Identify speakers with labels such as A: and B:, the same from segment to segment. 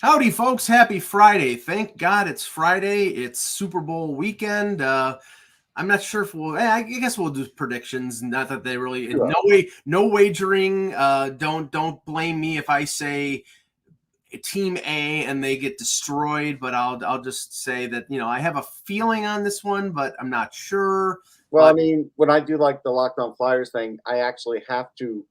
A: Howdy, folks. Happy Friday. Thank God it's Friday. It's Super Bowl weekend. I'm not sure if I guess we'll do predictions. Not that they really,
B: Sure.
A: no wagering. Don't blame me if I say Team A and they get destroyed, but I'll just say that, I have a feeling on this one, but I'm not sure.
B: Well, I
A: But
B: mean, when I do like the Locked On Flyers thing, I actually have to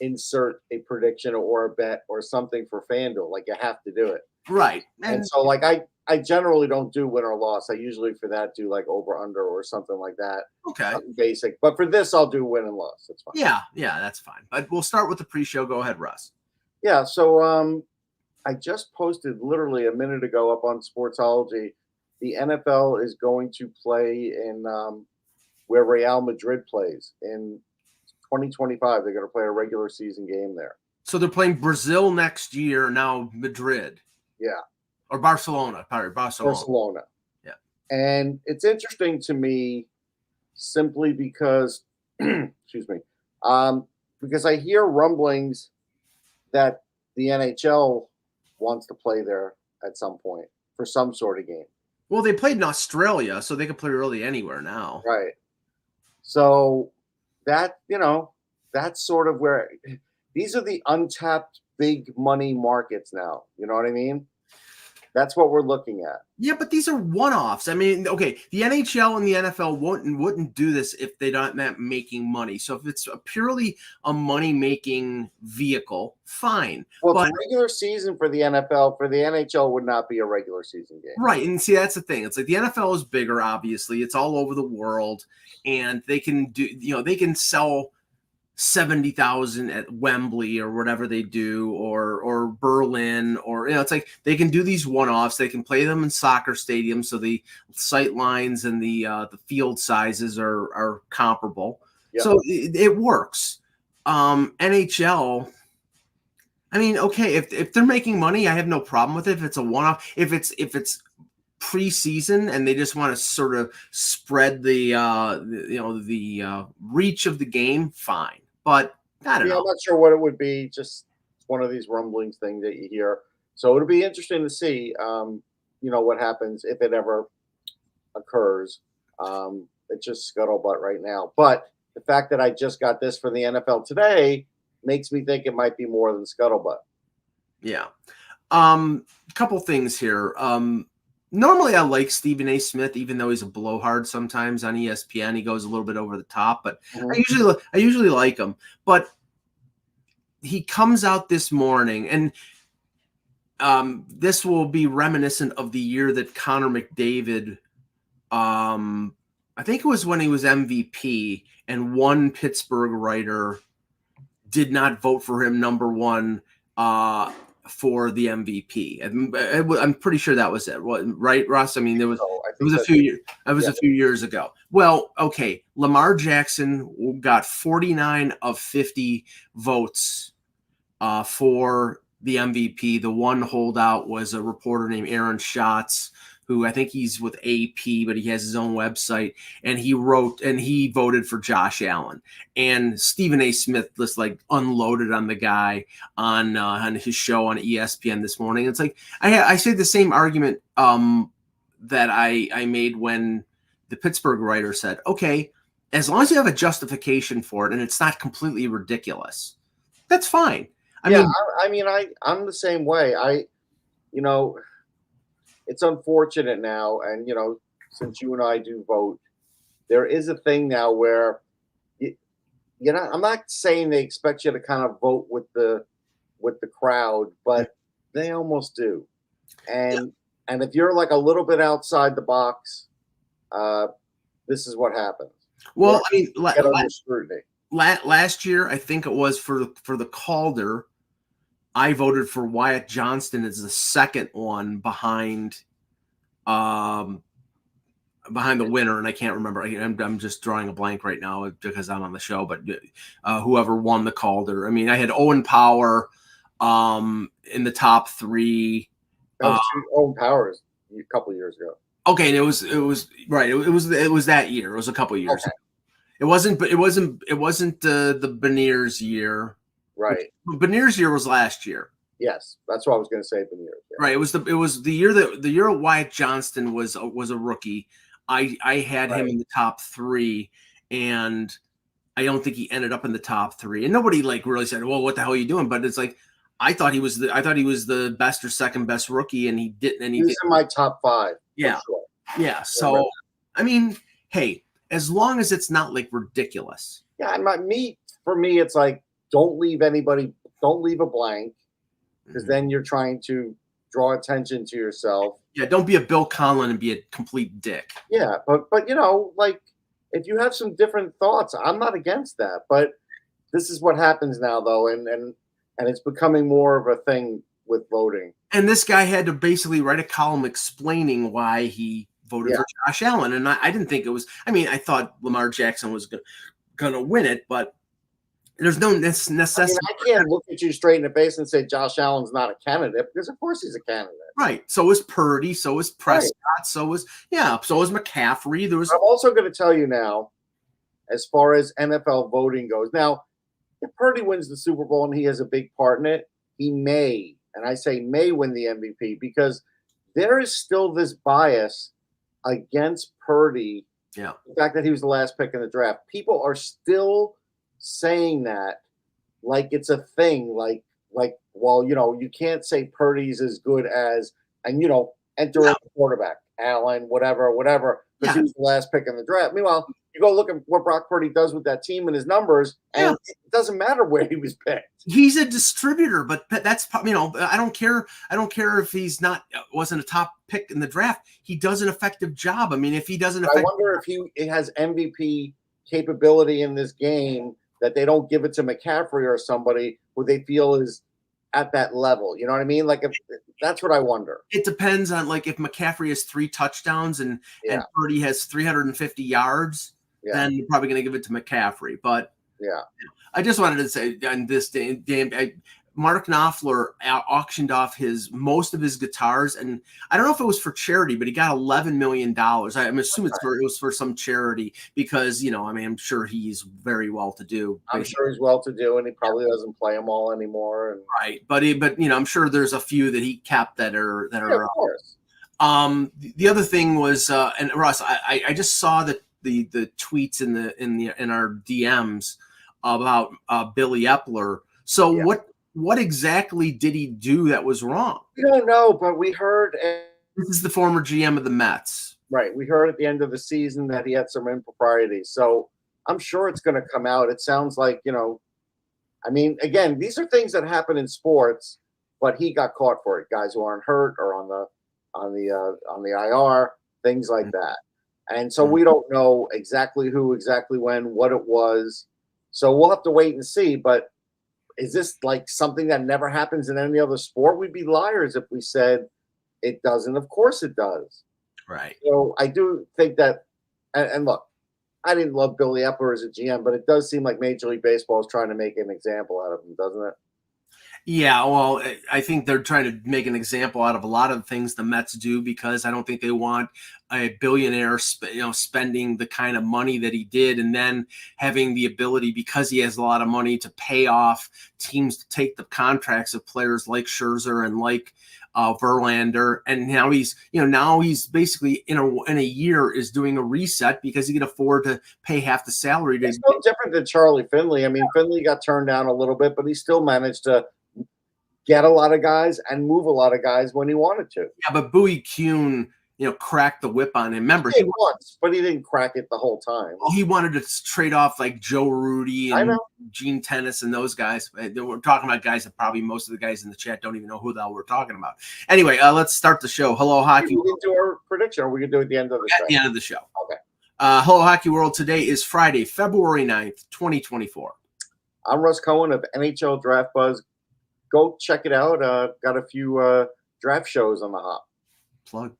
B: insert a prediction or a bet or something for FanDuel. Like you have to do it.
A: right.
B: And
A: And
B: so like I generally don't do win or loss. I usually for that do like over under or something like that.
A: okay.
B: Something basic. But for this I'll do win and loss. That's fine.
A: Yeah, that's fine. But we'll start with the pre-show. Go ahead, Russ.
B: Yeah, so I just posted literally a minute ago up on Sportsology. The NFL is going to play in where Real Madrid plays in 2025. They're going to play a regular season game there.
A: So they're playing Brazil next year. Now Madrid.
B: Yeah.
A: Or Barcelona.
B: Barcelona.
A: Yeah.
B: And it's interesting to me simply because, excuse me, because I hear rumblings that the NHL wants to play there at some point for some sort of game.
A: Well, they played in Australia, so they can play really anywhere now.
B: Right. So that, that's sort of where these are the untapped big money markets now. You know what I mean? That's what we're looking at.
A: Yeah, but these are one-offs. I mean, okay, the NHL and the NFL wouldn't do this if they're not making money. So if it's purely a money-making vehicle, fine.
B: Well,
A: but
B: it's a regular season for the NFL. For the NHL, would not be a regular season game.
A: Right, and see, that's the thing. It's like the NFL is bigger, obviously. It's all over the world, and they can do, they can sell 70,000 at Wembley or whatever they do, or Berlin, or it's like they can do these one-offs. They can play them in soccer stadiums, so the sight lines and the field sizes are comparable. Yep. So it works. NHL. I mean, okay, if they're making money, I have no problem with it. If it's a one-off, if it's preseason and they just want to sort of spread the reach of the game, fine. But I don't know.
B: I'm not sure what it would be. Just one of these rumblings things that you hear. So it'll be interesting to see, what happens if it ever occurs. It's just scuttlebutt right now. But the fact that I just got this for the NFL today makes me think it might be more than scuttlebutt.
A: Yeah. Couple things here. Normally I like Stephen A. Smith, even though he's a blowhard sometimes on ESPN. He goes a little bit over the top, but I usually like him. But he comes out this morning, and this will be reminiscent of the year that Connor McDavid, I think it was when he was MVP, and one Pittsburgh writer did not vote for him number one for the MVP. I'm pretty sure that was it, right, Russ? I mean, it was a few years. It was a few years ago. Well, okay, Lamar Jackson got 49 of 50 votes for the MVP. The one holdout was a reporter named Aaron Schatz, who I think he's with AP, but he has his own website, and he voted for Josh Allen. And Stephen A. Smith just unloaded on the guy on his show on ESPN this morning. It's like I say the same argument that I made when the Pittsburgh writer said, okay, as long as you have a justification for it and it's not completely ridiculous, that's fine.
B: I'm the same way. It's unfortunate now, and since you and I do vote, there is a thing now where I'm not saying they expect you to kind of vote with the crowd, but they almost do. And if you're like a little bit outside the box, this is what happens.
A: Well,
B: scrutiny.
A: Last year, I think it was for the Calder, I voted for Wyatt Johnston as the second one behind the winner, and I can't remember. I'm just drawing a blank right now because I'm on the show. But whoever won the Calder, I mean, I had Owen Power in the top three.
B: Owen Power a couple of years ago.
A: Okay, and it was right. It was that year. It was a couple of years.
B: Okay.
A: It wasn't the Beniers year.
B: Right.
A: Beniers year was last year.
B: Yes, that's what I was going to say for the years. Yeah.
A: Right. It was the year Wyatt Johnston was a rookie. I had him in the top 3, and I don't think he ended up in the top 3. And nobody like really said, "Well, what the hell are you doing?" But it's like I thought he was the best or second best rookie, and he didn't. And
B: he was in my top 5.
A: Yeah,
B: sure.
A: Yeah. So I mean, hey, as long as it's not like ridiculous.
B: Yeah, and for me, it's like don't leave a blank, because then you're trying to draw attention to yourself.
A: Yeah, don't be a Bill Conlon and be a complete dick.
B: Yeah, but like if you have some different thoughts, I'm not against that. But this is what happens now, though, and it's becoming more of a thing with voting.
A: And this guy had to basically write a column explaining why he voted for Josh Allen, and I didn't think it was. I mean, I thought Lamar Jackson was going to win it, but there's no necessity.
B: I can't look at you straight in the face and say Josh Allen's not a candidate, because of course he's a candidate.
A: Right. So is Purdy. So is Prescott. Right. So is McCaffrey. I'm
B: also going to tell you now, as far as NFL voting goes. Now, if Purdy wins the Super Bowl and he has a big part in it, he may, and I say may, win the MVP, because there is still this bias against Purdy.
A: Yeah.
B: The fact that he was the last pick in the draft. People are still saying that like it's a thing, like well, you can't say Purdy's as good as, and enter a quarterback, Allen, whatever, because he was the last pick in the draft. Meanwhile, you go look at what Brock Purdy does with that team and his numbers, and it doesn't matter where he was picked.
A: He's a distributor, but that's I don't care if he's wasn't a top pick in the draft. He does an effective job. I mean, if he doesn't,
B: I wonder if he has MVP capability in this game, that they don't give it to McCaffrey or somebody who they feel is at that level. You know what I mean? Like, if that's what I wonder.
A: It depends on, like, if McCaffrey has 3 touchdowns and Purdy has 350 yards, then you're probably going to give it to McCaffrey. But I just wanted to say on this day, Mark Knopfler auctioned off most of his guitars, and I don't know if it was for charity, but he got $11 million. I'm assuming it was for some charity, because I'm sure he's very well to do.
B: I'm sure he's well to do, and he probably doesn't play them all anymore.
A: Right, but I'm sure there's a few that he kept that are
B: of course.
A: The other thing was, and Russ, I just saw the tweets in our DMs about Billy Epler. So what exactly did he do that was wrong?
B: We don't know, but we heard.
A: This is the former GM of the Mets.
B: Right. We heard at the end of the season that he had some improprieties. So I'm sure it's going to come out. It sounds like, I mean, again, these are things that happen in sports, but he got caught for it. Guys who aren't hurt or on the IR, things like that. And so we don't know exactly who, exactly when, what it was. So we'll have to wait and see. But is this like something that never happens in any other sport? We'd be liars if we said it doesn't. Of course it does.
A: Right.
B: So I do think that, and look, I didn't love Billy Epler as a GM, but it does seem like Major League Baseball is trying to make an example out of him, doesn't it?
A: Yeah, well, I think they're trying to make an example out of a lot of things the Mets do, because I don't think they want a billionaire, spending the kind of money that he did, and then having the ability, because he has a lot of money, to pay off teams to take the contracts of players like Scherzer and like Verlander. And now he's basically in a year is doing a reset, because he can afford to pay half the salary.
B: It's no different than Charlie Finley. I mean, Finley got turned down a little bit, but he still managed to get a lot of guys and move a lot of guys when he wanted to.
A: Yeah, but Bowie Kuhn, cracked the whip on him. Remember,
B: he once, but he didn't crack it the whole time.
A: Well, he wanted to trade off like Joe Rudy and Gene Tennis and those guys. We're talking about guys that probably most of the guys in the chat don't even know who the hell we're talking about. Anyway, let's start the show. Hello, Hockey.
B: We can do our prediction, or we can do it at the end of the show.
A: At the end of the show.
B: Okay.
A: Hello, Hockey World. Today is Friday, February 9th, 2024. I'm
B: Russ Cohen of NHL Draft Buzz. Go check it out. Got a few draft shows on the hop.
A: Plug.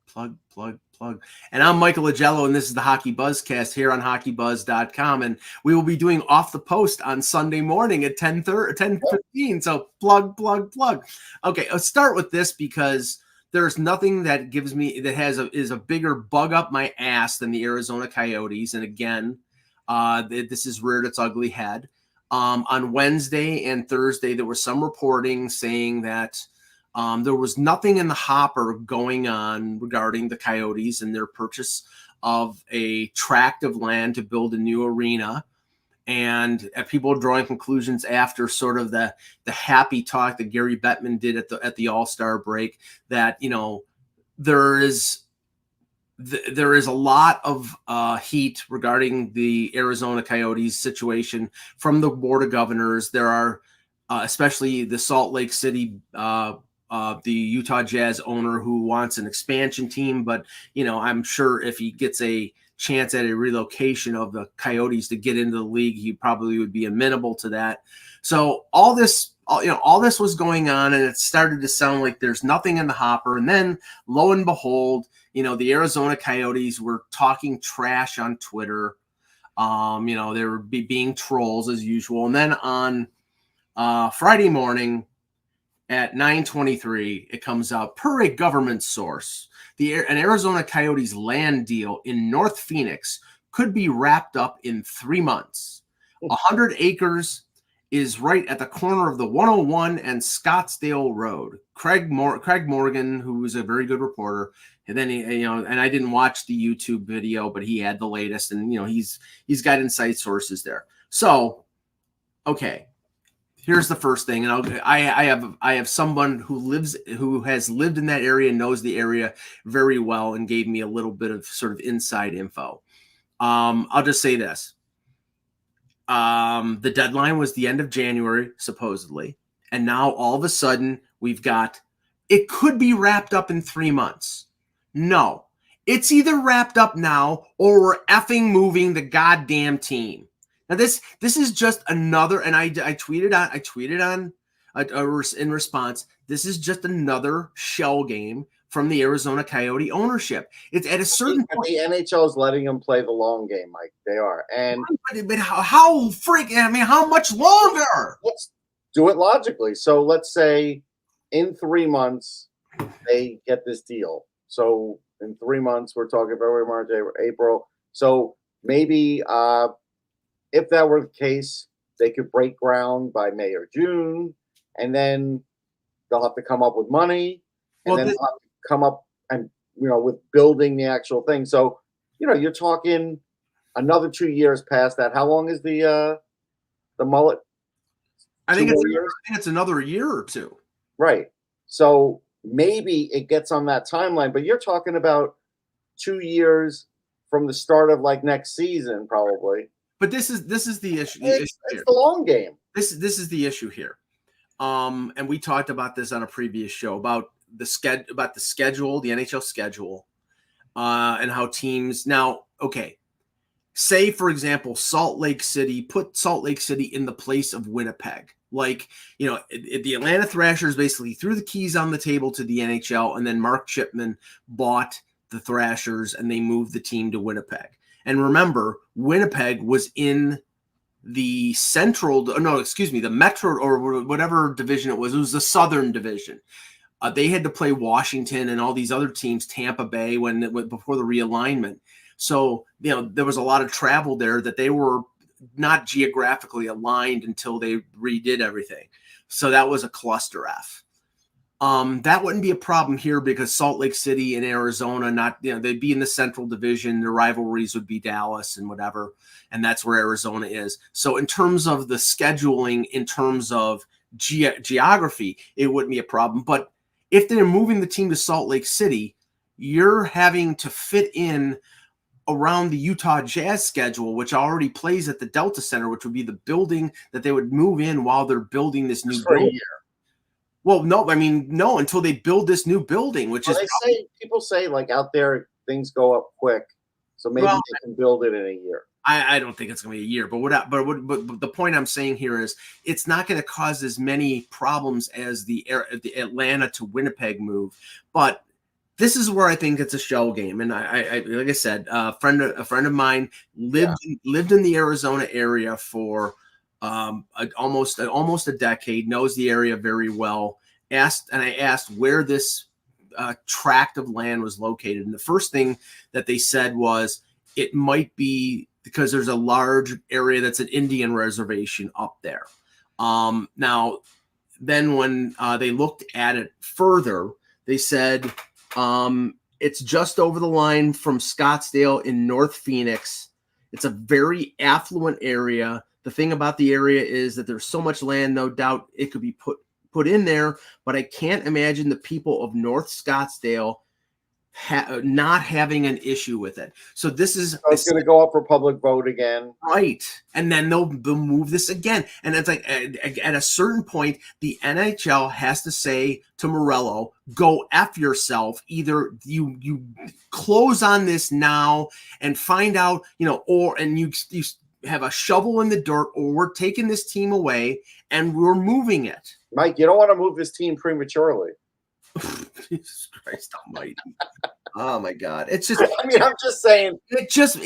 A: And I'm Michael Agello, and this is the Hockey Buzzcast here on HockeyBuzz.com. And we will be doing Off the Post on Sunday morning at 10:15. So plug. Okay, let's start with this, because there's nothing that is a bigger bug up my ass than the Arizona Coyotes. And again, this has reared its ugly head. On Wednesday and Thursday, there was some reporting saying that There was nothing in the hopper going on regarding the Coyotes and their purchase of a tract of land to build a new arena. And people drawing conclusions after sort of the happy talk that Gary Bettman did at the All-Star break that, there is a lot of heat regarding the Arizona Coyotes situation from the Board of Governors. There are especially the Salt Lake City, the Utah Jazz owner who wants an expansion team. But, I'm sure if he gets a chance at a relocation of the Coyotes to get into the league, he probably would be amenable to that. So all this was going on, and it started to sound like there's nothing in the hopper. And then lo and behold, the Arizona Coyotes were talking trash on Twitter. They were being trolls as usual. And then on Friday morning at 9:23, it comes out, per a government source, an Arizona Coyotes land deal in North Phoenix could be wrapped up in 3 months. 100 acres is right at the corner of the 101 and Scottsdale Road. Craig Morgan, who was a very good reporter, and then and I didn't watch the YouTube video, but he had the latest, and he's got inside sources there. So, okay. Here's the first thing, and I have someone who has lived in that area and knows the area very well and gave me a little bit of sort of inside info. I'll just say this: the deadline was the end of January, supposedly, and now all of a sudden it could be wrapped up in 3 months. No, it's either wrapped up now or we're effing moving the goddamn team. Now this is just another, and I tweeted on in response. This is just another shell game from the Arizona Coyote ownership. It's at a certain point.
B: The NHL is letting them play the long game, Mike. They are, and
A: but how freaking? I mean, how much longer?
B: Let's do it logically. So let's say in 3 months they get this deal. So in 3 months, we're talking February, March, April. So maybe. If that were the case, they could break ground by May or June, and then they'll have to come up with money, and then they'll have to come up and with building the actual thing. So you're talking another 2 years past that. How long is the mullet?
A: I think it's another year or two.
B: Right. So maybe it gets on that timeline, but you're talking about 2 years from the start of like next season, probably.
A: But this is the issue.
B: It's the long game.
A: This is the issue here. And we talked about this on a previous show about the schedule, the NHL schedule, and how teams now. Okay, say for example, Salt Lake City, put Salt Lake City in the place of Winnipeg. Like the Atlanta Thrashers basically threw the keys on the table to the NHL, and then Mark Chipman bought the Thrashers, and they moved the team to Winnipeg. And remember, Winnipeg was in the the Metro or whatever division it was. It was the Southern Division. They had to play Washington and all these other teams, Tampa Bay, before the realignment. So there was a lot of travel there that they were not geographically aligned until they redid everything. So that was a cluster F. That wouldn't be a problem here because Salt Lake City and Arizona, they'd be in the Central Division. Their rivalries would be Dallas and whatever, and that's where Arizona is. So in terms of the scheduling, in terms of geography, it wouldn't be a problem. But if they're moving the team to Salt Lake City, you're having to fit in around the Utah Jazz schedule, which already plays at the Delta Center, which would be the building that they would move in while they're building this new building. Well, no, until they build this new building, which
B: people say like out there things go up quick, so maybe they can build it in a year.
A: I don't think it's going to be a year, but the point I'm saying here is it's not going to cause as many problems as the Atlanta to Winnipeg move. But this is where I think it's a shell game, and I like I said, a friend of mine lived in the Arizona area for almost a decade, knows the area very well. I asked where this tract of land was located, and the first thing that they said was it might be because there's a large area that's an Indian reservation up there. Now then when they looked at it further, they said it's just over the line from Scottsdale in North Phoenix. It's a very affluent area. The thing about the area is that there's so much land, no doubt it could be put in there, but I can't imagine the people of North Scottsdale not having an issue with it. So this is
B: it's going to go up for public vote again,
A: right? And then they'll move this again. And it's like at a certain point, the NHL has to say to Morello, "Go F yourself. Either you close on this now and find out, or you have a shovel in the dirt, or we're taking this team away and we're moving it."
B: Mike, you don't want to move this team prematurely.
A: Jesus Christ Almighty! Oh my God! It's just.
B: I mean, I'm just saying.
A: It just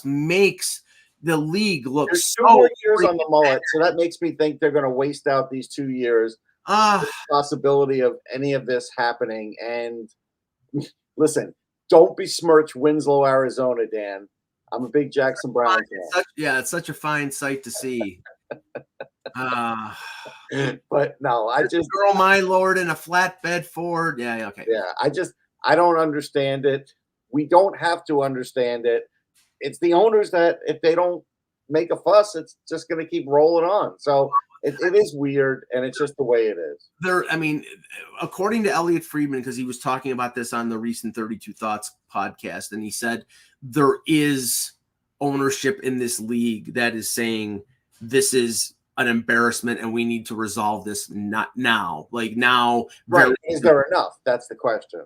A: makes the league look.
B: There's 2 more years on the mullet, so that makes me think they're going to waste out these 2 years. The possibility of any of this happening. And listen, don't besmirch Winslow, Arizona, Dan. I'm a big Jackson Brown fan.
A: It's such a fine sight to see.
B: But no, I just
A: girl, my lord, in a flatbed Ford. Yeah, okay.
B: Yeah, I don't understand it. We don't have to understand it. It's the owners that if they don't make a fuss, it's just going to keep rolling on. So it is weird, and it's just the way it is.
A: According to Elliot Friedman, because he was talking about this on the recent 32 Thoughts podcast, and he said there is ownership in this league that is saying this is an embarrassment and we need to resolve this not now. Like now.
B: Right. Is there enough? That's the question.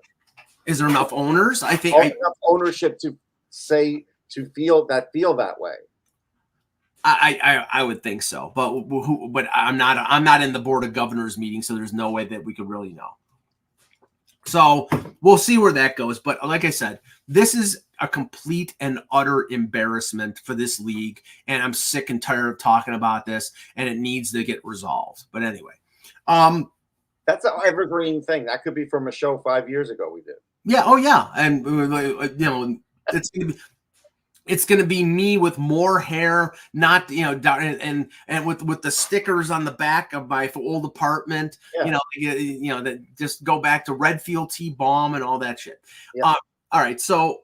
A: Is there enough owners? I think
B: enough ownership to feel that way.
A: I would think so, but I'm not in the board of governors meeting, so there's no way that we could really know. So we'll see where that goes. But like I said, this is a complete and utter embarrassment for this league, and I'm sick and tired of talking about this, and it needs to get resolved. But anyway,
B: that's an evergreen thing. That could be from a show 5 years ago we did.
A: Yeah. Oh yeah, and it's going to be me with more hair, not and with the stickers on the back of my old apartment.
B: Yeah.
A: That just go back to Redfield T-Bomb and all that shit.
B: Yeah.
A: All right, so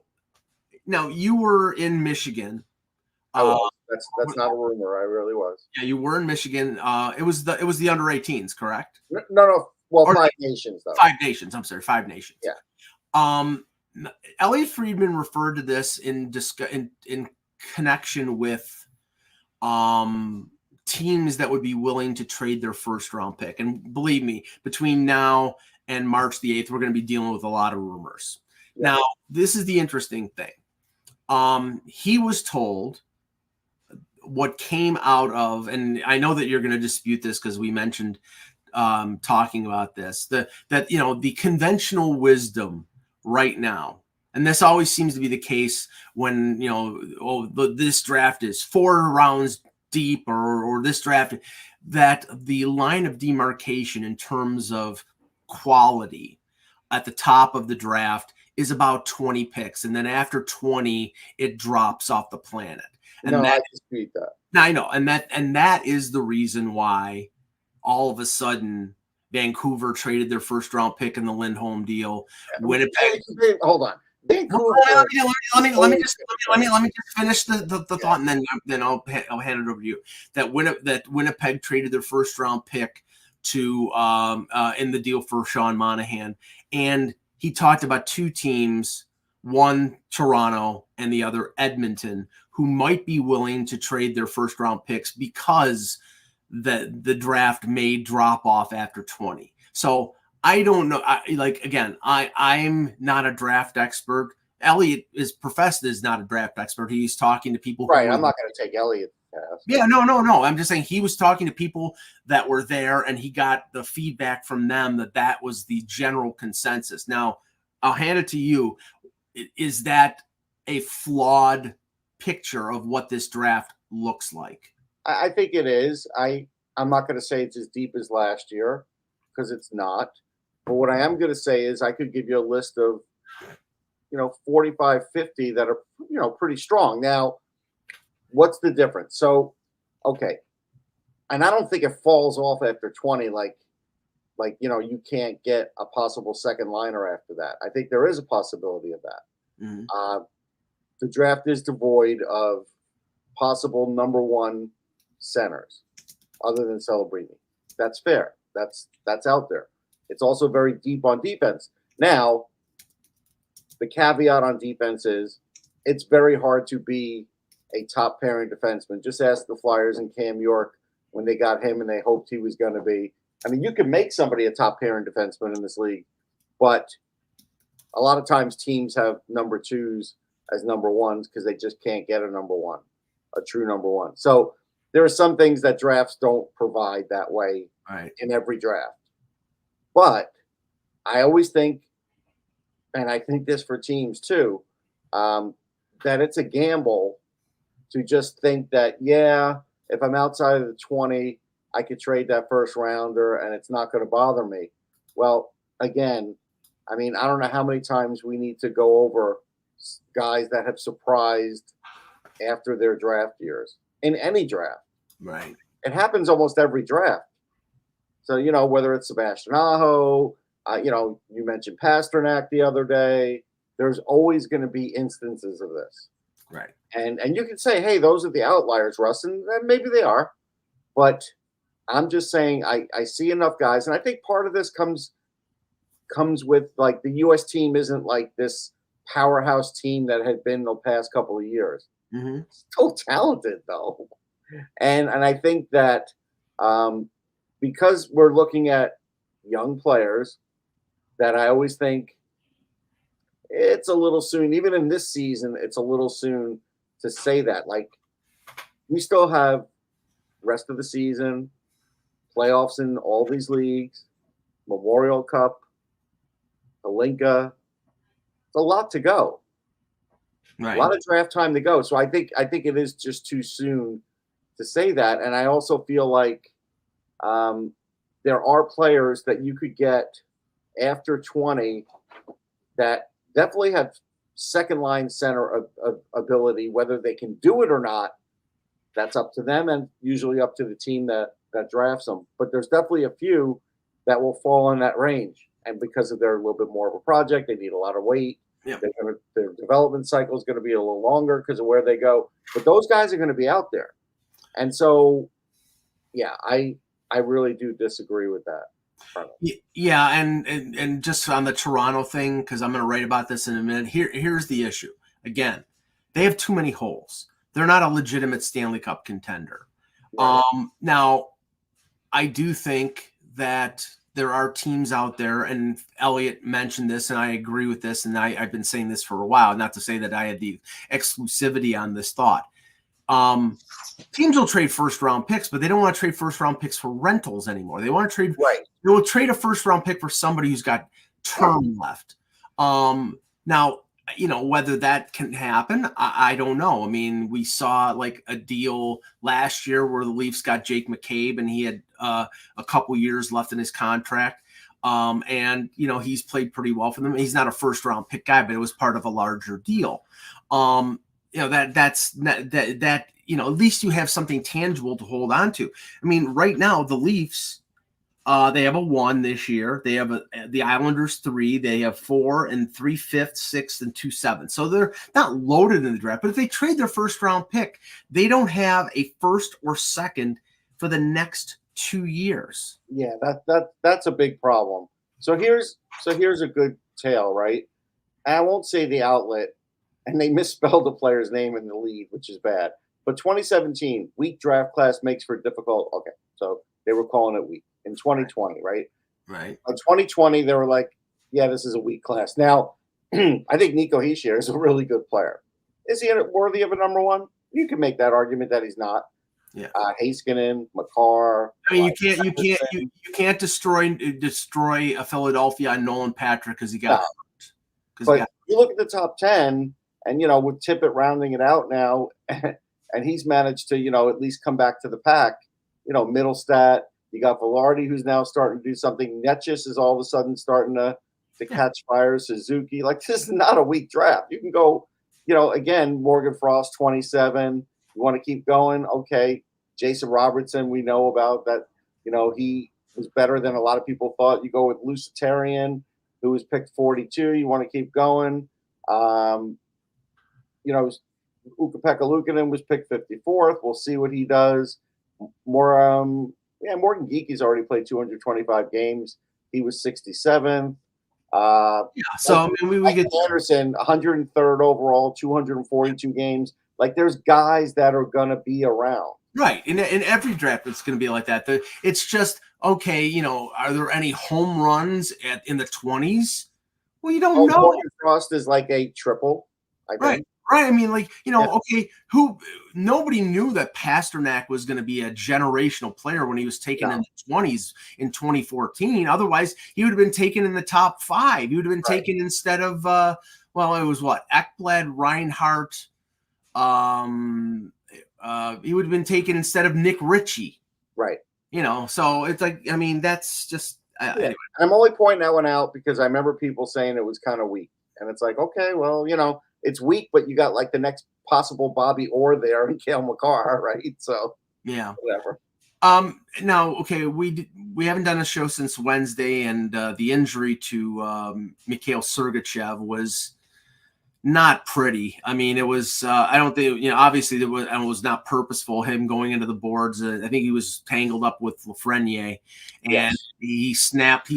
A: now you were in Michigan.
B: That's not a rumor. I really was.
A: Yeah, you were in Michigan. It was the under 18s, correct?
B: No. Well, 5 nations though.
A: 5 nations. I'm sorry, 5 nations.
B: Yeah.
A: Elliot Friedman referred to this in connection with teams that would be willing to trade their first round pick. And believe me, between now and March the 8th, we're going to be dealing with a lot of rumors. Yeah. Now, this is the interesting thing. He was told what came out of, and I know that you're going to dispute this because we mentioned talking about this, that the conventional wisdom right now, and this always seems to be the case when this draft is 4 rounds deep or this draft, that the line of demarcation in terms of quality at the top of the draft is about 20 picks, and then after 20 it drops off the planet. And
B: I dispute that.
A: I know, and that is the reason why all of a sudden Vancouver traded their first round pick in the Lindholm deal. Winnipeg.
B: Hold on. Vancouver.
A: Let me just finish the thought, and then I'll hand it over to you. That Winnipeg traded their first round pick to in the deal for Sean Monahan, and he talked about 2 teams, one Toronto and the other Edmonton, who might be willing to trade their first round picks because the draft may drop off after 20. So I don't know. I'm not a draft expert. Elliot is professed as not a draft expert. He's talking to people.
B: Right. I'm not going to take Elliot.
A: Yeah, no. I'm just saying he was talking to people that were there, and he got the feedback from them that was the general consensus. Now, I'll hand it to you. Is that a flawed picture of what this draft looks like?
B: I think it is. I'm not going to say it's as deep as last year because it's not. But what I am going to say is I could give you a list of, 45, 50 that are, pretty strong. Now, what's the difference? So, okay, and I don't think it falls off after 20, like you can't get a possible second liner after that. I think there is a possibility of that.
A: Mm-hmm.
B: The draft is devoid of possible number one centers other than Celebrini. That's fair. That's out there. It's also very deep on defense. Now, the caveat on defense is it's very hard to be a top pairing defenseman. Just ask the Flyers and Cam York when they got him and they hoped he was going to be. I mean, you can make somebody a top pairing defenseman in this league, but a lot of times teams have number twos as number ones because they just can't get a number one, a true number one. So there are some things that drafts don't provide that way in every draft. But I always think, and I think this for teams too, that it's a gamble to just think that, yeah, if I'm outside of the 20, I could trade that first rounder and it's not going to bother me. Well, again, I mean, I don't know how many times we need to go over guys that have surprised after their draft years in any draft.
A: Right.
B: It happens almost every draft. So, whether it's Sebastian Aho, you mentioned Pasternak the other day, there's always going to be instances of this.
A: Right.
B: And you can say, hey, those are the outliers, Russ, and maybe they are. But I'm just saying I see enough guys, and I think part of this comes with, like, the U.S. team isn't like this powerhouse team that had been the past couple of years.
A: Mm-hmm.
B: Still talented, though. And I think that because we're looking at young players, that I always think it's a little soon, even in this season, it's a little soon to say that. Like, we still have rest of the season, playoffs in all these leagues, Memorial Cup, Palinka. It's a lot to go.
A: Right.
B: A lot of draft time to go. So I think it is just too soon to say that. And I also feel like there are players that you could get after 20 that definitely have second line center ability. Whether they can do it or not, that's up to them and usually up to the team that drafts them. But there's definitely a few that will fall in that range. And because of they're a little bit more of a project, they need a lot of weight.
A: Yeah.
B: Their development cycle is going to be a little longer because of where they go. But those guys are going to be out there. And so, yeah, I really do disagree with that.
A: Yeah, and just on the Toronto thing, because I'm going to write about this in a minute. Here's the issue. Again, they have too many holes. They're not a legitimate Stanley Cup contender.
B: Right.
A: Now, I do think that there are teams out there, and Elliot mentioned this, and I agree with this, and I've been saying this for a while, not to say that I had the exclusivity on this thought. Teams will trade first-round picks, but they don't want to trade first-round picks for rentals anymore. They want to trade.
B: Right.
A: They will trade a first-round pick for somebody who's got term left. Now, whether that can happen, I don't know. I mean, we saw like a deal last year where the Leafs got Jake McCabe, and he had a couple years left in his contract. And he's played pretty well for them. He's not a first-round pick guy, but it was part of a larger deal. That at least you have something tangible to hold on to. I mean, right now the Leafs, they have a 1 this year. They have the Islanders 3. They have 4 and 3/5, 6 and 2 7. So they're not loaded in the draft. But if they trade their first round pick, they don't have a first or second for the next 2 years.
B: Yeah, that's a big problem. So here's a good tale, right? And I won't say the outlet, and they misspelled the player's name in the lead, which is bad. But 2017, weak draft class makes for difficult. Okay, so they were calling it weak. In 2020, right?
A: Right.
B: In 2020, they were like, yeah, this is a weak class. Now, I think Nico Hischier is a really good player. Is he worthy of a number one? You can make that argument that he's not.
A: Yeah.
B: Heiskanen, Makar.
A: I mean, you can't destroy a Philadelphia on Nolan Patrick because he got hurt.
B: But you look at the top 10, and with Tippett rounding it out now, and he's managed to at least come back to the pack. Middlestat. You got Velarde, who's now starting to do something. Netchis is all of a sudden starting to catch fire. Suzuki. Like, this is not a weak draft. You can go, again, Morgan Frost, 27. You want to keep going? Okay. Jason Robertson, we know about that. He was better than a lot of people thought. You go with Lucitarian, who was picked 42. You want to keep going. Ukko-Pekka Luukkonen was picked 54th. We'll see what he does. Morgan Geeky's already played 225 games. He was 67th.
A: So I mean, we get
B: Anderson, 103rd overall, 242 games. Like, there's guys that are going to be around.
A: Right. In every draft, it's going to be like that. It's just, okay, are there any home runs in the 20s? Well, you don't know.
B: Morgan Frost is like a triple, I think.
A: Right. I mean, okay, nobody knew that Pasternak was going to be a generational player when he was taken in the 20s in 2014. Otherwise, he would have been taken in the top 5. He would have been taken instead of, it was what? Ekblad, Reinhart. He would have been taken instead of Nick Ritchie.
B: Right.
A: So it's like, I mean, that's just. Anyway.
B: I'm only pointing that one out because I remember people saying it was kind of weak. And it's like, okay, well, it's weak, but you got like the next possible Bobby Orr there and Cale Makar, right? So
A: yeah,
B: whatever.
A: Now, okay, we haven't done a show since Wednesday, and the injury to Mikhail Sergachev was not pretty. I mean, it was. I don't think obviously it was not purposeful. Him going into the boards. I think he was tangled up with Lafreniere, and he snapped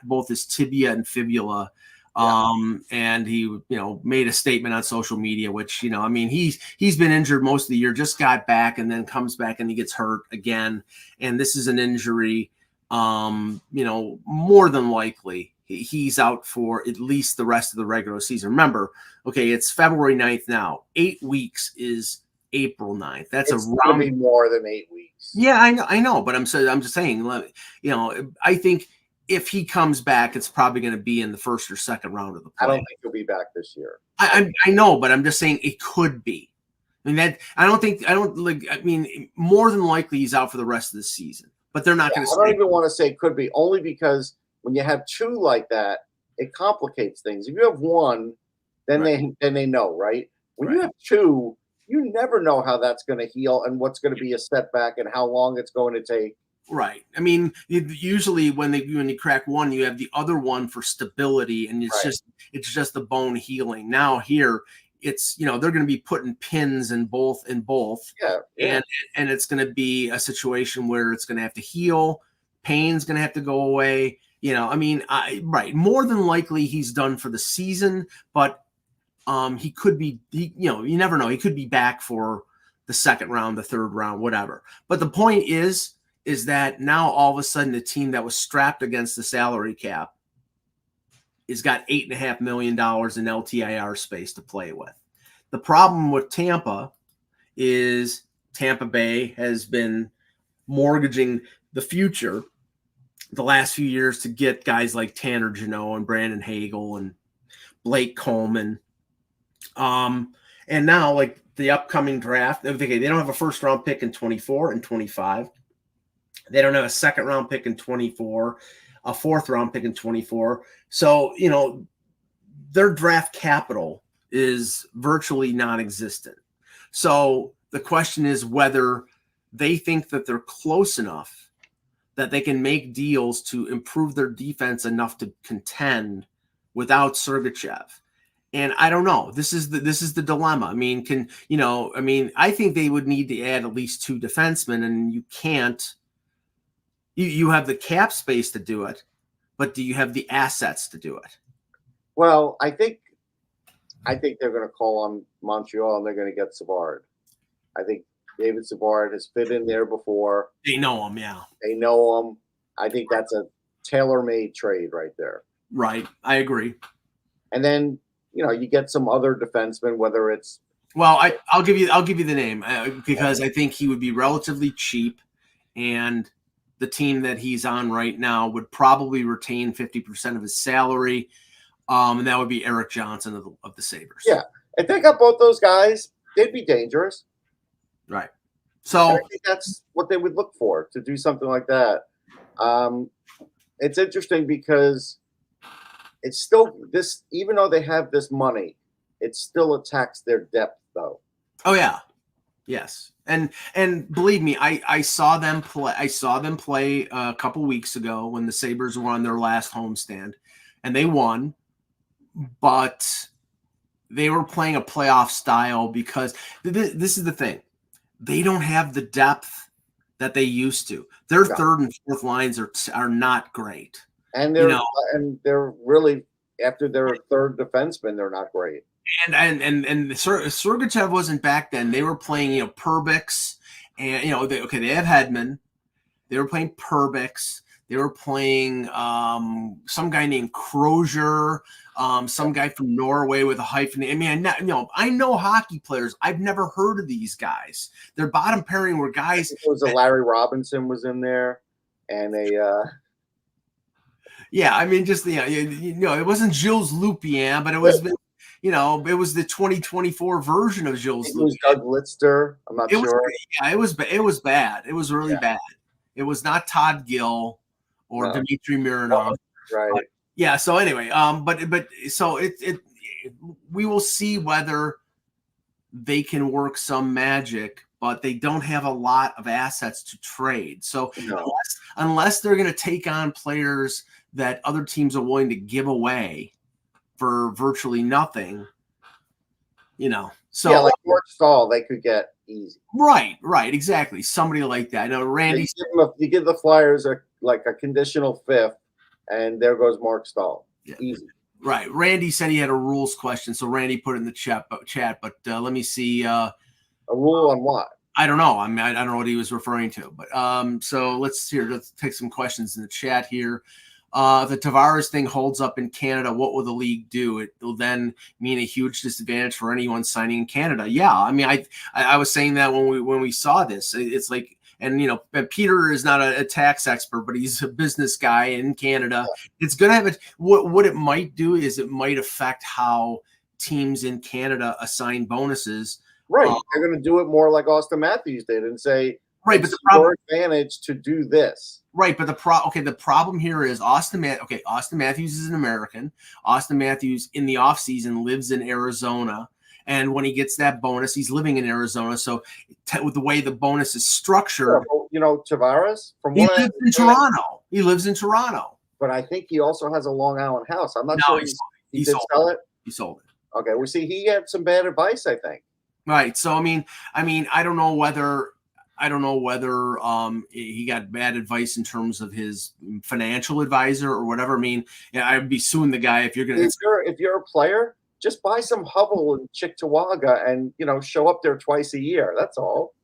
A: both his tibia and fibula. And he, made a statement on social media, which, I mean, he's been injured most of the year, just got back and then comes back and he gets hurt again. And this is an injury, more than likely he's out for at least the rest of the regular season. Remember, okay, it's February 9th now. 8 weeks is April 9th. That's
B: it's going to be more than 8 weeks.
A: Yeah, I know, but I'm just saying, I think if he comes back, it's probably going to be in the first or second round of the play.
B: I don't think he'll be back this year.
A: I know, but I'm just saying it could be. I mean, more than likely he's out for the rest of the season, but they're not going to.
B: I don't even want to say could be, only because when you have 2 like that, it complicates things. If you have 1, then they know, right? When you have 2, you never know how that's going to heal and what's going to be a setback and how long it's going to take.
A: Right. I mean, usually when you crack 1, you have the other one for stability, and it's just the bone healing. Now here, it's they're going to be putting pins in both.
B: Yeah.
A: And it's going to be a situation where it's going to have to heal. Pain's going to have to go away. I mean, more than likely he's done for the season, but he could be. You never know. He could be back for the second round, the third round, whatever. But the point is that now all of a sudden the team that was strapped against the salary cap has got $8.5 million in LTIR space to play with. The problem with Tampa is Tampa Bay has been mortgaging the future the last few years to get guys like Tanner Jeannot and Brandon Hagel and Blake Coleman. And now, like the upcoming draft, they don't have a first round pick in 24 and 25. They don't have a second round pick in 24, a fourth round pick in 24. So, their draft capital is virtually non-existent. So the question is whether they think that they're close enough that they can make deals to improve their defense enough to contend without Sergachev. And I don't know. This is the dilemma. I mean, I think they would need to add at least 2 defensemen, and you can't. You have the cap space to do it, but do you have the assets to do it?
B: Well, I think they're going to call on Montreal and they're going to get Savard. I think David Savard has fit in there before.
A: They know him, yeah.
B: They know him. I think that's a tailor-made trade right there.
A: Right, I agree.
B: And then you get some other defenseman, whether it's.
A: Well, I'll give you the name because I think he would be relatively cheap, and the team that he's on right now would probably retain 50% of his salary, and that would be Eric Johnson of the Sabres.
B: Yeah, if they got both those guys, they'd be dangerous.
A: Right. So
B: I think that's what they would look for, to do something like that. It's interesting because it's still this, even though they have this money, it still attacks their depth, though.
A: Oh, yeah. Yes. And believe me, I saw them play. I saw them play a couple weeks ago when the Sabres were on their last homestand, and they won. But they were playing a playoff style because this is the thing. They don't have the depth that they used to. Their third and fourth lines are not great.
B: And they're really, after their third defenseman, they're not great.
A: And Sergachev wasn't back then. They were playing, Perbix, and they have Hedman. They were playing Perbix. They were playing some guy named Crozier, some guy from Norway with a hyphen. I mean, I know hockey players. I've never heard of these guys. Their bottom pairing were guys.
B: It was Larry Robinson was in there, and
A: yeah, I mean, just it wasn't Gilles Lupien, but it was. It was the 2024 version of Gilles Lupien.
B: It was Doug Litster. I'm not sure.
A: It was bad. It was really bad. It was not Todd Gill or Dmitry Mironov.
B: Right.
A: Yeah. So anyway, but so we will see whether they can work some magic, but they don't have a lot of assets to trade. So unless they're going to take on players that other teams are willing to give away for virtually nothing, So
B: like Mark Stahl, they could get easy.
A: Right, exactly. Somebody like that. I know Randy.
B: You give the Flyers a conditional fifth, and there goes Mark Stahl.
A: Yeah.
B: Easy.
A: Right. Randy said he had a rules question, so Randy put it in the chat. But let me see.
B: A rule on what?
A: I don't know. I mean, I don't know what he was referring to. But so let's take some questions in the chat here. If the Tavares thing holds up in Canada, what will the league do? It will then mean a huge disadvantage for anyone signing in Canada. Yeah, I mean, I was saying that when we saw this, it's like, and Peter is not a tax expert, but he's a business guy in Canada. It's going to have what it might do is it might affect how teams in Canada assign bonuses.
B: Right, they're going to do it more like Austin Matthews did and say,
A: right, but
B: it's your advantage to do this.
A: Right, but the problem here is Austin Matthews is an American. Austin Matthews in the offseason lives in Arizona, and when he gets that bonus, he's living in Arizona. So with the way the bonus is structured,
B: Tavares
A: Toronto. He lives in Toronto.
B: But I think he also has a Long Island house. I'm not sure he did sell it.
A: He sold it.
B: Okay, well, see, he had some bad advice, I think.
A: Right. So I mean, I don't know whether he got bad advice in terms of his financial advisor or whatever. I mean, I'd be suing the guy if you're going to.
B: If you're a player, just buy some Hubble in Cheektowaga and show up there twice a year. That's all.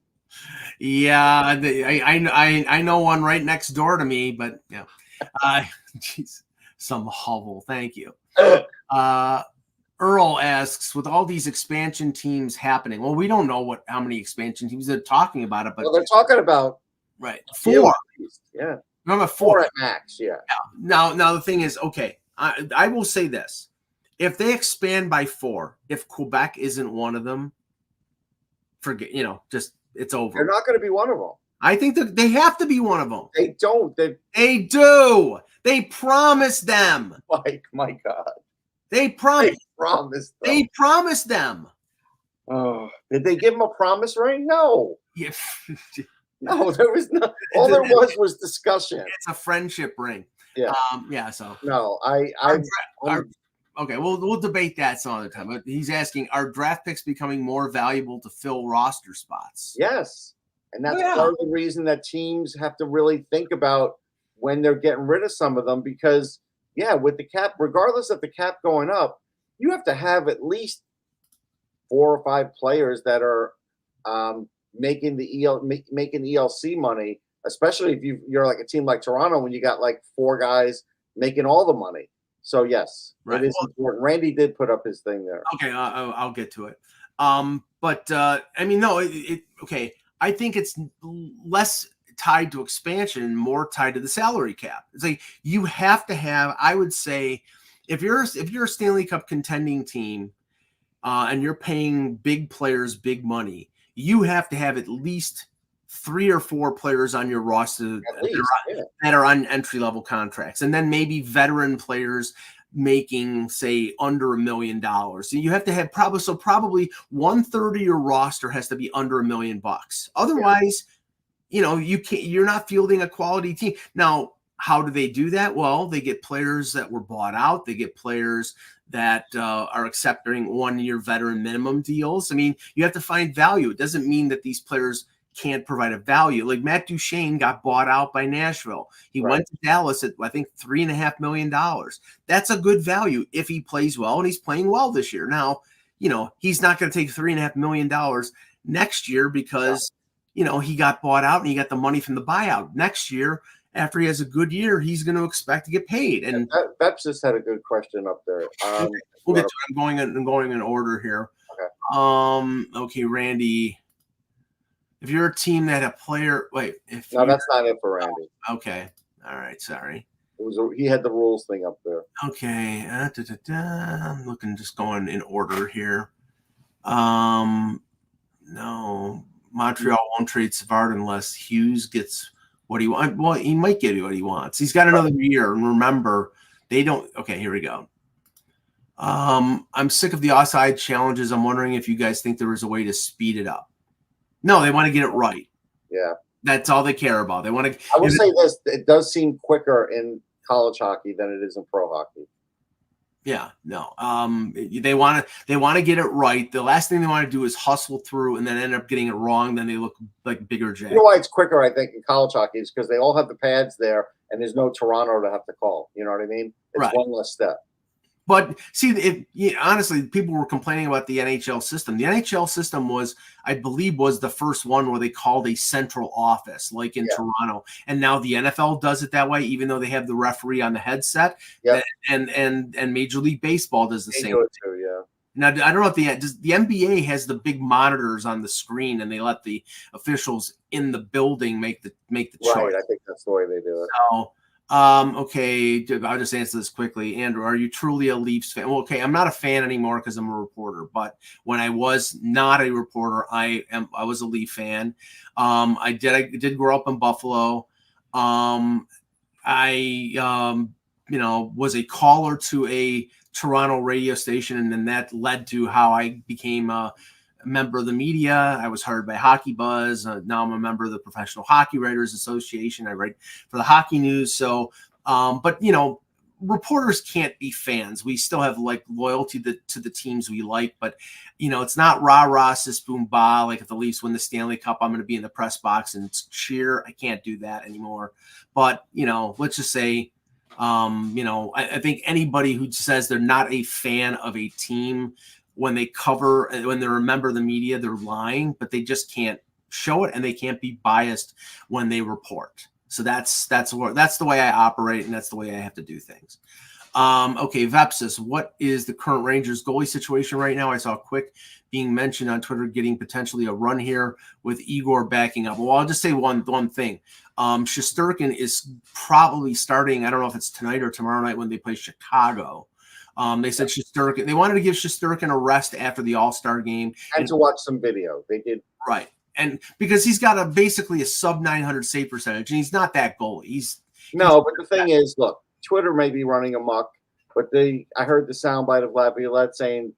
A: Yeah, I know one right next door to me, but yeah, geez, some Hubble. Thank you. Earl asks, with all these expansion teams happening, well, we don't know how many expansion teams they're talking about it, but
B: they're talking about
A: 4.
B: Yeah,
A: number 4
B: at max. Yeah.
A: Now the thing is, okay, I will say this: if they expand by 4, if Quebec isn't one of them, forget. Just it's over.
B: They're not going to be one of them.
A: I think that they have to be one of them.
B: They don't.
A: They do. They promised them.
B: Like, my God.
A: They promised.
B: They
A: promised them.
B: Oh, did they give them a promise ring? No.
A: Yeah.
B: No, there was no. All there was discussion.
A: It's a friendship ring.
B: Yeah.
A: So
B: no,
A: okay. We'll debate that some other time. But he's asking, are draft picks becoming more valuable to fill roster spots?
B: Yes, and that's part of the reason that teams have to really think about when they're getting rid of some of them because. Yeah, with the cap, regardless of the cap going up, you have to have at least 4 or 5 players that are making ELC money. Especially if you're like a team like Toronto, when you got like 4 guys making all the money. So yes, it is important. Randy did put up his thing there.
A: Okay, I'll get to it. But I mean, no, okay. I think it's less tied to expansion and more tied to the salary cap. It's like you have to have, I would say, if you're a Stanley Cup contending team and you're paying big players big money, you have to have at least 3 or 4 players on your roster that are on entry-level contracts, and then maybe veteran players making, say, under $1 million. So you have to have probably 1/3 of your roster has to be under $1 million. Otherwise, you're not fielding a quality team. Now, how do they do that? Well, they get players that were bought out. They get players that are accepting 1-year veteran minimum deals. I mean, you have to find value. It doesn't mean that these players can't provide a value. Like Matt Duchene got bought out by Nashville. He went to Dallas at, I think, $3.5 million. That's a good value if he plays well, and he's playing well this year. Now, he's not going to take $3.5 million next year because, he got bought out and he got the money from the buyout. Next year, after he has a good year, he's going to expect to get paid. And
B: Beps just had a good question up there.
A: We'll get to it. I'm going in order here.
B: Okay.
A: Okay, Randy. If you're a team that had a player,
B: no, that's not it for Randy.
A: Okay, all right, sorry.
B: He had the rules thing up there.
A: Okay, I'm looking, just going in order here. No, Montreal won't trade Savard unless Hughes gets what he wants. Well, he might get what he wants. He's got another year, and remember, they don't. Okay, here we go. I'm sick of the offside challenges. I'm wondering if you guys think there is a way to speed it up. No, they want to get it right.
B: Yeah.
A: That's all they care about. They want to.
B: I will say this: it does seem quicker in college hockey than it is in pro hockey.
A: Yeah, no. They want to get it right. The last thing they want to do is hustle through and then end up getting it wrong. Then they look like bigger jacks.
B: You know why it's quicker, I think, in college hockey is because they all have the pads there, and there's no Toronto to have to call. You know what I mean? It's one less step.
A: But see, honestly, people were complaining about the NHL system. The NHL system was, I believe, the first one where they called a central office, like in Toronto. And now the NFL does it that way, even though they have the referee on the headset.
B: Yep.
A: And Major League Baseball does the same.
B: Do it too, yeah.
A: Now, I don't know if the NBA has the big monitors on the screen, and they let the officials in the building make the choice.
B: Right, I think that's the way they do it.
A: So, okay, I'll just answer this quickly. Andrew, are you truly a Leafs fan? Well, okay, I'm not a fan anymore because I'm a reporter. But when I was not a reporter, I was a Leaf fan. I did grow up in Buffalo. I was a caller to a Toronto radio station, and then that led to how I became a member of the media. I was hired by Hockey Buzz. Now I'm a member of the Professional Hockey Writers Association. I write for the Hockey News. So, but reporters can't be fans. We still have loyalty to the teams we like, but it's not rah rah sis boom ba. Like if the Leafs win the Stanley Cup, I'm going to be in the press box and cheer. I can't do that anymore. But let's just say, I think anybody who says they're not a fan of a team when they're a member of the media, they're lying, but they just can't show it, and they can't be biased when they report. So that's the way I operate, and that's the way I have to do things. Okay, Vepsis, what is the current Rangers goalie situation right now? I saw Quick being mentioned on Twitter getting potentially a run here with Igor backing up. Well, I'll just say one thing. Shesterkin is probably starting. I don't know if it's tonight or tomorrow night when they play Chicago. They said Shesterkin. They wanted to give Shesterkin a rest after the All-Star game
B: and to watch some video. They did
A: right, and because he's got basically a sub 900 save percentage, and he's not that goalie.
B: But the thing is, look, Twitter may be running amok, but I heard the soundbite of Laviolette saying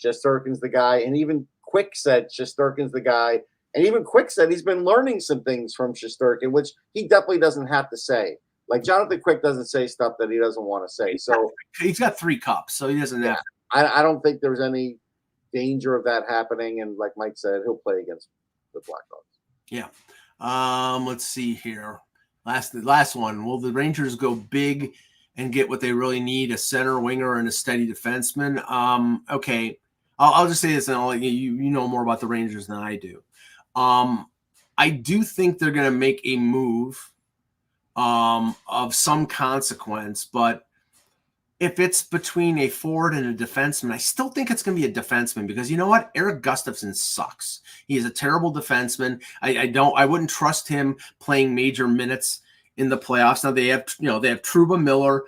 B: Shesterkin's the guy, and even Quick said Shesterkin's the guy, and even Quick said he's been learning some things from Shesterkin, which he definitely doesn't have to say. Like Jonathan Quick doesn't say stuff that he doesn't want to say. So
A: he's got 3 cups, so he doesn't have.
B: I don't think there's any danger of that happening. And like Mike said, he'll play against the Blackhawks.
A: Yeah. Let's see here. Last one. Will the Rangers go big and get what they really need? A center, winger, and a steady defenseman. Okay. I'll just say this, and I'll let you know more about the Rangers than I do. I do think they're going to make a move of some consequence, but if it's between a forward and a defenseman, I still think it's going to be a defenseman because you know what? Eric Gustafsson sucks. He is a terrible defenseman. I wouldn't trust him playing major minutes in the playoffs. Now they have Trouba, Miller,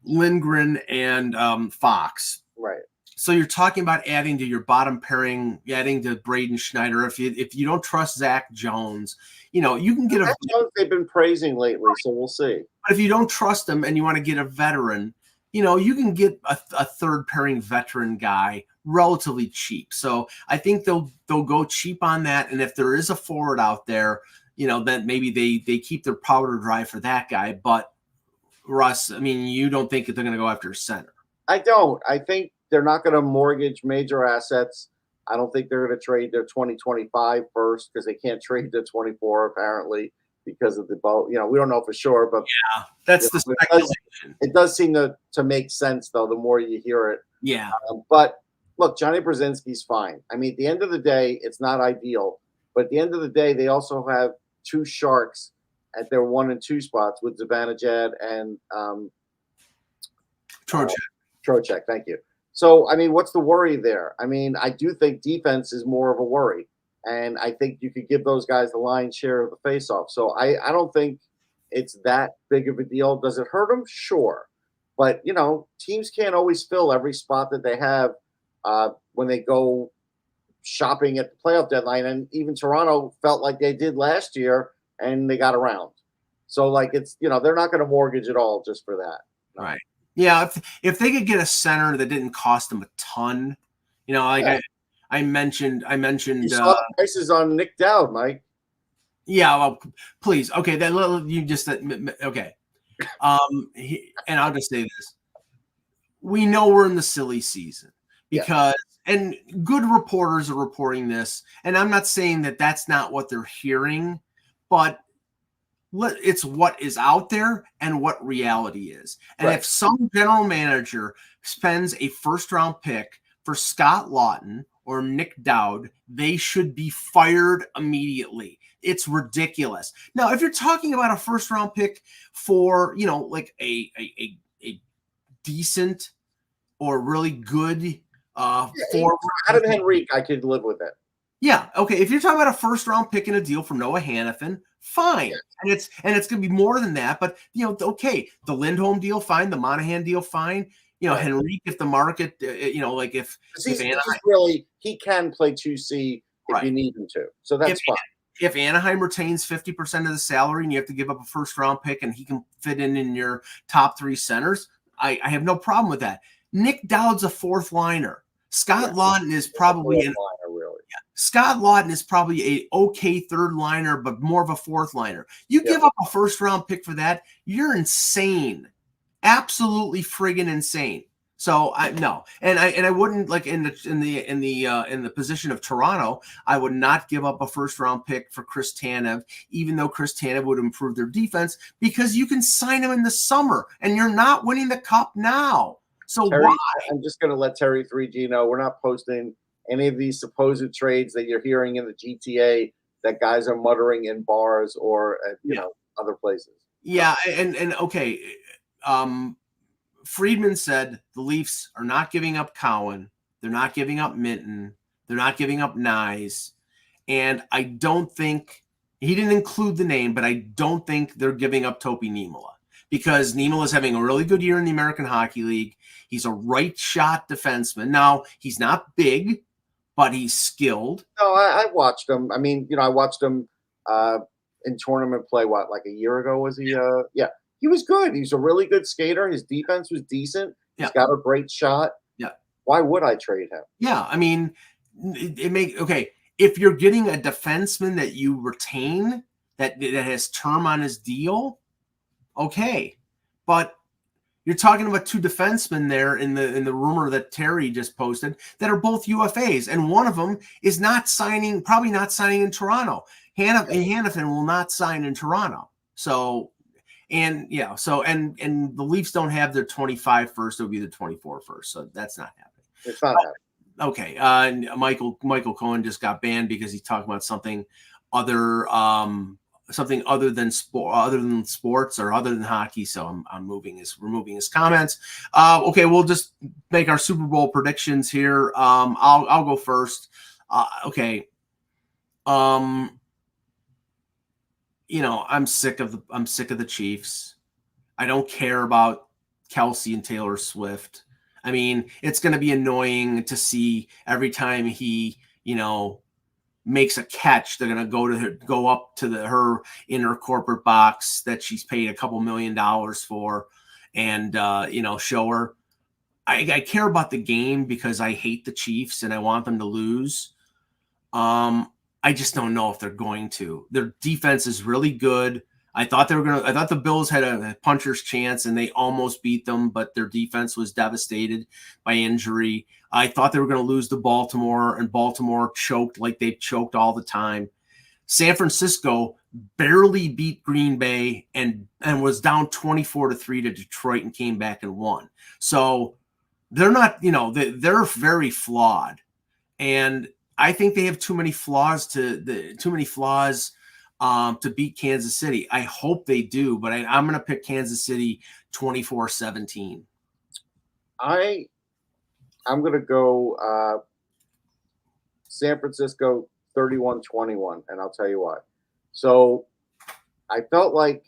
A: Lindgren, and Fox.
B: Right.
A: So you're talking about adding to your bottom pairing, adding to Braden Schneider. If you don't trust Zach Jones, you can get
B: Zach Jones they've been praising lately, so we'll see.
A: But if you don't trust him and you want to get a veteran, you can get a third pairing veteran guy relatively cheap. So I think they'll go cheap on that. And if there is a forward out there, then maybe they keep their powder dry for that guy. But Russ, I mean, you don't think that they're going to go after a center?
B: I don't. I think they're not going to mortgage major assets. I don't think they're going to trade their 2025 first because they can't trade their 24 apparently because of the boat. We don't know for sure, but
A: yeah, that's the speculation.
B: It does seem to make sense though. The more you hear it,
A: yeah.
B: But look, Johnny Brzezinski's fine. I mean, at the end of the day, it's not ideal, but at the end of the day, they also have two Sharks at their 1 and 2 spots with Zibanejad and Trocheck. Thank you. So, I mean, what's the worry there? I mean, I do think defense is more of a worry. And I think you could give those guys the lion's share of the faceoff. So I don't think it's that big of a deal. Does it hurt them? Sure. But, teams can't always fill every spot that they have when they go shopping at the playoff deadline. And even Toronto felt like they did last year and they got around. So, it's, they're not going to mortgage it all just for that.
A: No. Right. Yeah, if they could get a center that didn't cost them a ton, I mentioned.
B: You saw the prices on Nick Dowd, Mike.
A: Yeah, well, please. Okay, you just okay. And I'll just say this: we know we're in the silly season because, and good reporters are reporting this, and I'm not saying that that's not what they're hearing, but it's what is out there and what reality is. And if some general manager spends a first-round pick for Scott Laughton or Nick Dowd, they should be fired immediately. It's ridiculous. Now, if you're talking about a first-round pick for, like a decent or really good forward,
B: Adam Henrique, I could live with it.
A: Yeah. Okay. If you're talking about a first-round pick in a deal for Noah Hanifin, fine. And it's going to be more than that. But okay, the Lindholm deal, fine. The Monahan deal, fine. Henrique, if the market, if
B: really, he can play 2C if you need him to. So that's fine.
A: If Anaheim retains 50% of the salary and you have to give up a first-round pick and he can fit in your top 3 centers, I have no problem with that. Nick Dowd's a fourth liner. Scott Laughton is probably Scott Laughton is probably a okay third liner, but more of a fourth liner. You give up a first round pick for that, you're insane, absolutely friggin' insane. So no, and I wouldn't in the position of Toronto, I would not give up a first round pick for Chris Tanev, even though Chris Tanev would improve their defense because you can sign him in the summer and you're not winning the cup now. So
B: Terry,
A: why?
B: I'm just going to let Terry 3G know we're not posting any of these supposed trades that you're hearing in the GTA that guys are muttering in bars or other places.
A: Yeah, and okay, Friedman said the Leafs are not giving up Cowan, they're not giving up Minton, they're not giving up Nyes, and I don't think he didn't include the name, but I don't think they're giving up Topi Niemelä because Niemelä is having a really good year in the American Hockey League. He's a right shot defenseman. Now, he's not big, but he's skilled.
B: No, I watched him. I mean, I watched him in tournament play, like a year ago was he? Yeah. He was good. He's a really good skater. His defense was decent. He's got a great shot.
A: Yeah.
B: Why would I trade him?
A: Yeah, I mean, if you're getting a defenseman that you retain that has term on his deal, okay. But you're talking about 2 defensemen there in the rumor that Terry just posted that are both UFAs, and one of them is probably not signing in Toronto. Hanifin will not sign in Toronto. So, and the Leafs don't have their 25 first; it'll be the 24 first. So that's not happening.
B: It's not happening.
A: Okay. Michael Cohen just got banned because he talked about something other than sports or other than hockey. So I'm removing his comments. Okay, we'll just make our Super Bowl predictions here. I'll go first. Okay. I'm sick of the Chiefs. I don't care about Kelsey and Taylor Swift. I mean, it's going to be annoying to see every time he, makes a catch, they're going to go up to her in her corporate box that she's paid $2 million for. and show her. I care about the game because I hate the Chiefs and I want them to lose. I just don't know if they're going to. Their defense is really good. I thought the Bills had a puncher's chance and they almost beat them, but their defense was devastated by injury. I thought they were going to lose to Baltimore, and Baltimore choked like they've choked all the time. San Francisco barely beat Green Bay and was down 24-3 to Detroit and came back and won. So they're not, they're very flawed. And I think they have too many flaws to beat Kansas City. I hope they do, but I'm going to pick Kansas City 24-17.
B: I'm going to go San Francisco 31-21, and I'll tell you why. So I felt like,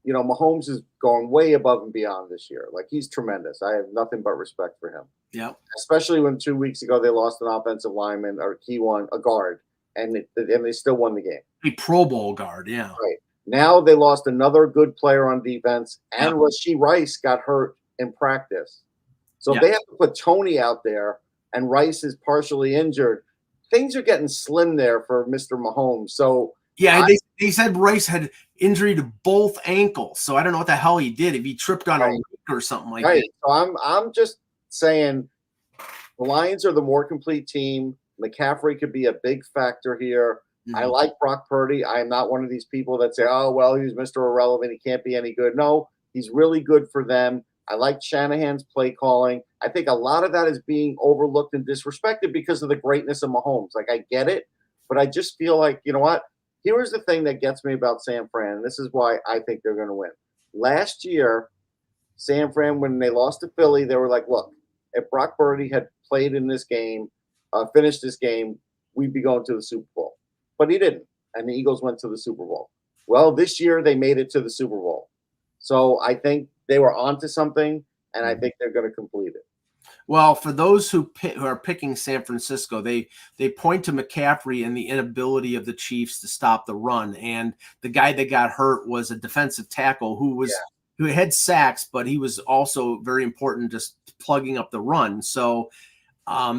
B: Mahomes is going way above and beyond this year. Like, he's tremendous. I have nothing but respect for him.
A: Yeah.
B: Especially when 2 weeks ago they lost an offensive lineman, or a guard, and they still won the game.
A: A Pro Bowl guard, yeah.
B: Right. Now they lost another good player on defense, and Rashee Rice got hurt in practice. So if they have to put Tony out there and Rice is partially injured, things are getting slim there for Mr. Mahomes. So
A: they said Rice had injury to both ankles. So I don't know what the hell he did, if he tripped on a week or something like that.
B: So I'm just saying the Lions are the more complete team. McCaffrey could be a big factor here. Mm-hmm. I like Brock Purdy. I am not one of these people that say, oh, well, he's Mr. Irrelevant. He can't be any good. No, he's really good for them. I like Shanahan's play calling. I think a lot of that is being overlooked and disrespected because of the greatness of Mahomes. Like, I get it, but I just feel like, you know what? Here's the thing that gets me about San Fran, and this is why I think they're going to win. Last year, San Fran, when they lost to Philly, they were like, look, if Brock Purdy had played in this game, finished this game, we'd be going to the Super Bowl. But he didn't, and the Eagles went to the Super Bowl. Well, this year they made it to the Super Bowl. So I think they were onto something, and I think they're going to complete it.
A: Well, for those who are picking San Francisco, they point to McCaffrey and the inability of the Chiefs to stop the run. And the guy that got hurt was a defensive tackle who had sacks, but he was also very important just plugging up the run. So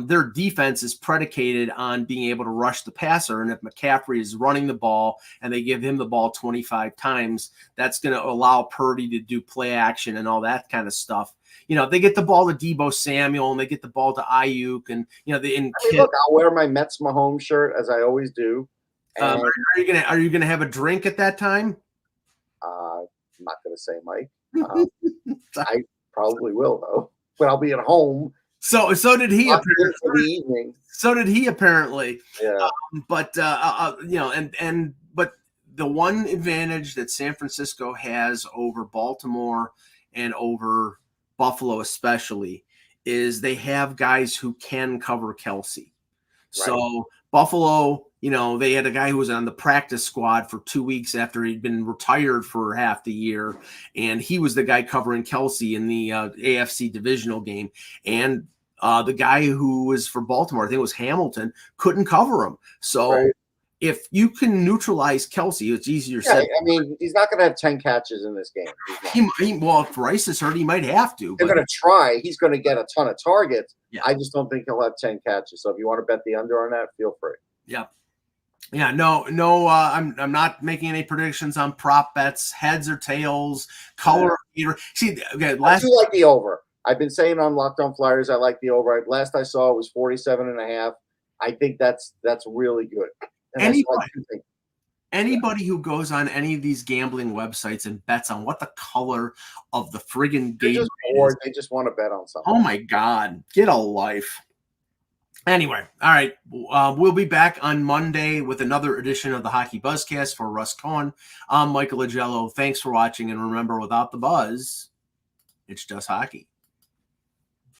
A: their defense is predicated on being able to rush the passer. And if McCaffrey is running the ball and they give him the ball 25 times, that's going to allow Purdy to do play action and all that kind of stuff. They get the ball to Deebo Samuel and they get the ball to Ayuk, and
B: look, I'll wear my Mets Mahomes shirt as I always do.
A: Are you gonna have a drink at that time?
B: I'm not gonna say, Mike. I probably will though, but I'll be at home.
A: So did he apparently.
B: For the evening.
A: So did he apparently.
B: Yeah.
A: But the one advantage that San Francisco has over Baltimore and over Buffalo especially is they have guys who can cover Kelsey. Right. So Buffalo, they had a guy who was on the practice squad for 2 weeks after he'd been retired for half the year, and he was the guy covering Kelsey in the AFC divisional game. And the guy who was for Baltimore, I think it was Hamilton, couldn't cover him. So if you can neutralize Kelsey, it's easier said.
B: I mean, he's not going to have 10 catches in this game.
A: If Rice is hurt, he might have to.
B: They're going to try. He's going to get a ton of targets. Yeah. I just don't think he'll have 10 catches. So if you want to bet the under on that, feel free.
A: Yeah. Yeah, no. I'm not making any predictions on prop bets, heads or tails, color. Yeah. See, okay.
B: I do like the over. I've been saying on Locked On Flyers, I like the over. Last I saw it was 47.5. I think that's really good.
A: Anybody who goes on any of these gambling websites and bets on what the color of the friggin' game is,
B: they just want to bet on something.
A: Oh my God, get a life. Anyway, all right, we'll be back on Monday with another edition of the Hockey Buzzcast. For Russ Cohen, I'm Michael Agello. Thanks for watching, and remember, without the buzz, it's just hockey.